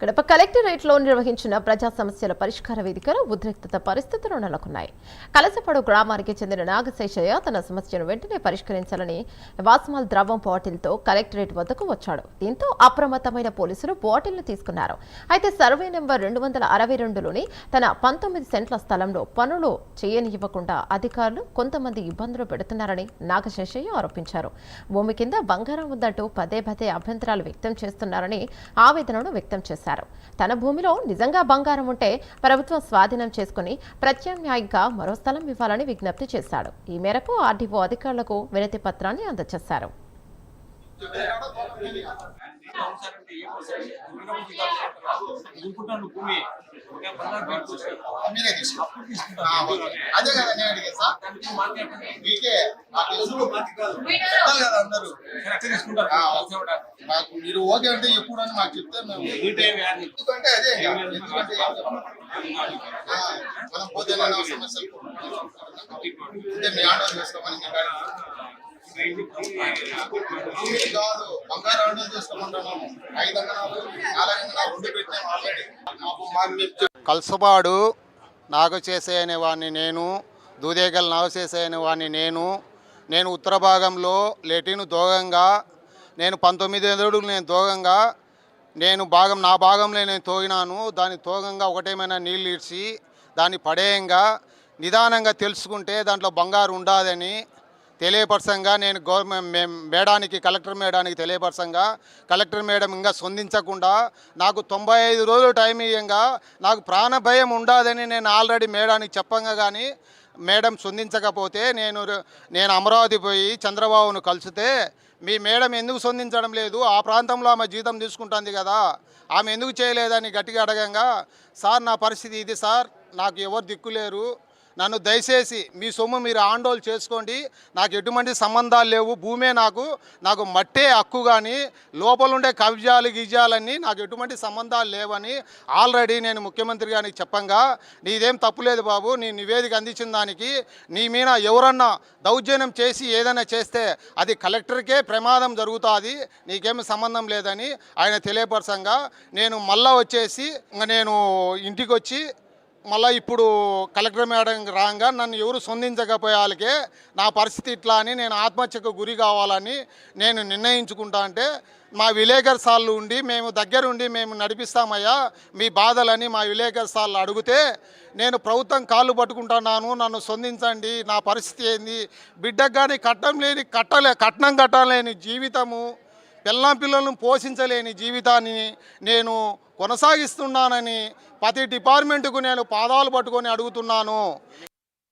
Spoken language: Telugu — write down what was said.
కడప కలెక్టరేట్లో నిర్వహించిన ప్రజా సమస్యల పరిష్కార వేదికలో ఉద్రిక్తత పరిస్థితులు నెలకొన్నాయి. కలసపడు గ్రామానికి చెందిన నాగశేషయ్య తన సమస్యను వెంటనే పరిష్కరించాలని వాస్మాల్ ద్రవం బాటిల్తో కలెక్టరేట్ వద్దకు వచ్చాడు. దీంతో అప్రమత్తమైన పోలీసులు బాటిల్ను తీసుకున్నారు. అయితే సర్వే నెంబర్ 262లోని తన 19 సెంట్ల స్థలంలో పనులు చేయనివ్వకుండా అధికారులు కొంతమంది ఇబ్బందులు పెడుతున్నారని నాగశేషయ్య ఆరోపించారు. భూమి కింద బంగారం ఉందంటూ పదే పదే అభ్యంతరాలు వ్యక్తం చేస్తున్నారని ఆవేదనను వ్యక్తం చేశారు. తన భూమిలో నిజంగా బంగారం ఉంటే ప్రభుత్వం స్వాధీనం చేసుకుని ప్రత్యామ్నాయంగా మరో స్థలం ఇవ్వాలని విజ్ఞప్తి చేశాడు. ఈ మేరకు ఆర్డీఓ అధికారులకు వినతి పత్రాన్ని అందజేశారు. అదే కదా నేను అడిగా సార్ మీకే మాకు మీరు ఓకే అంటే ఎప్పుడు అని మాకు చెప్తే మేము ఎందుకంటే అదే ఎందుకంటే మనం పోతే సమస్యలు అంటే మీ ఆర్డర్ చేసుకోమని కాదు బంగారు ఆర్డర్ చేసుకోమంటున్నాము. 5 అంగనాలు 4 అంగనాలు 2 పెట్టినాము ఆల్రెడీ. కల్సబాడు నాగశేషయ్య అనేవాడిని నేను, దూదేగల్ నాగశేషయ్య అనేవాడిని నేను ఉత్తర భాగంలో లెటిన్ దోగంగా నేను 19 అడుగులు నేను దోగంగా నా భాగంలో నేను తోగినాను. దాని తోగంగా ఒకటేమైనా నీళ్ళు ఇడ్చి దాన్ని పడేయంగా నిదానంగా తెలుసుకుంటే దాంట్లో బంగారు ఉండాలని తెలియపరచంగా నేను గవర్నమెంట్ కలెక్టర్ మేడానికి తెలియపరచంగా కలెక్టర్ మేడం ఇంకా స్పందించకుండా నాకు 95 రోజులు టైం ఇయ్యంగా నాకు ప్రాణ భయం ఉండదని నేను ఆల్రెడీ మేడానికి చెప్పంగా కానీ మేడం స్పందించకపోతే నేను అమరావతి పోయి చంద్రబాబును కలిసితే మీ మేడం ఎందుకు స్పందించడం లేదు, ఆ ప్రాంతంలో ఆమె జీతం తీసుకుంటుంది కదా, ఆమె ఎందుకు చేయలేదని గట్టిగా అడగంగా సార్ నా పరిస్థితి ఇది సార్, నాకు ఎవరు దిక్కులేరు, నన్ను దయచేసి మీ సొమ్ము మీరు ఆందోళన చేసుకోండి, నాకు ఎటువంటి సంబంధాలు లేవు, భూమే నాకు మట్టే హక్కు కానీ లోపలుండే కబ్జాలన్నీ నాకు ఎటువంటి సంబంధాలు లేవని ఆల్రెడీ నేను ముఖ్యమంత్రి గారికి చెప్పంగా నీదేం తప్పులేదు బాబు, నీ నివేదిక అందించిన దానికి నీ మీద ఎవరన్నా దౌర్జన్యం చేసి ఏదైనా చేస్తే అది కలెక్టర్కే ప్రమాదం జరుగుతుంది, నీకేమి సంబంధం లేదని ఆయన తెలియపరచంగా నేను మళ్ళా వచ్చేసి నేను ఇంటికి వచ్చి మళ్ళీ ఇప్పుడు కలెక్టర్ మేడం రాగా నన్ను ఎవరు స్పందించకపోయాలకే నా పరిస్థితి ఇట్లా అని నేను ఆత్మహత్యకు గురి కావాలని నేను నిర్ణయించుకుంటా అంటే మా విలేకరు సార్లు ఉండి మేము దగ్గరుండి మేము నడిపిస్తామయ్యా మీ బాధలని మా విలేకరు సార్లు అడిగితే నేను ప్రభుత్వం కాళ్ళు పట్టుకుంటున్నాను, నన్ను స్పందించండి, నా పరిస్థితి ఏంది, బిడ్డకు కానీ కట్నం కట్టలేని జీవితము, పిల్లలను పోషించలేని జీవితాన్ని నేను కొనసాగిస్తున్నానని ప్రతి డిపార్ట్మెంటుకు నేను పాదాలు పట్టుకొని అడుగుతున్నాను.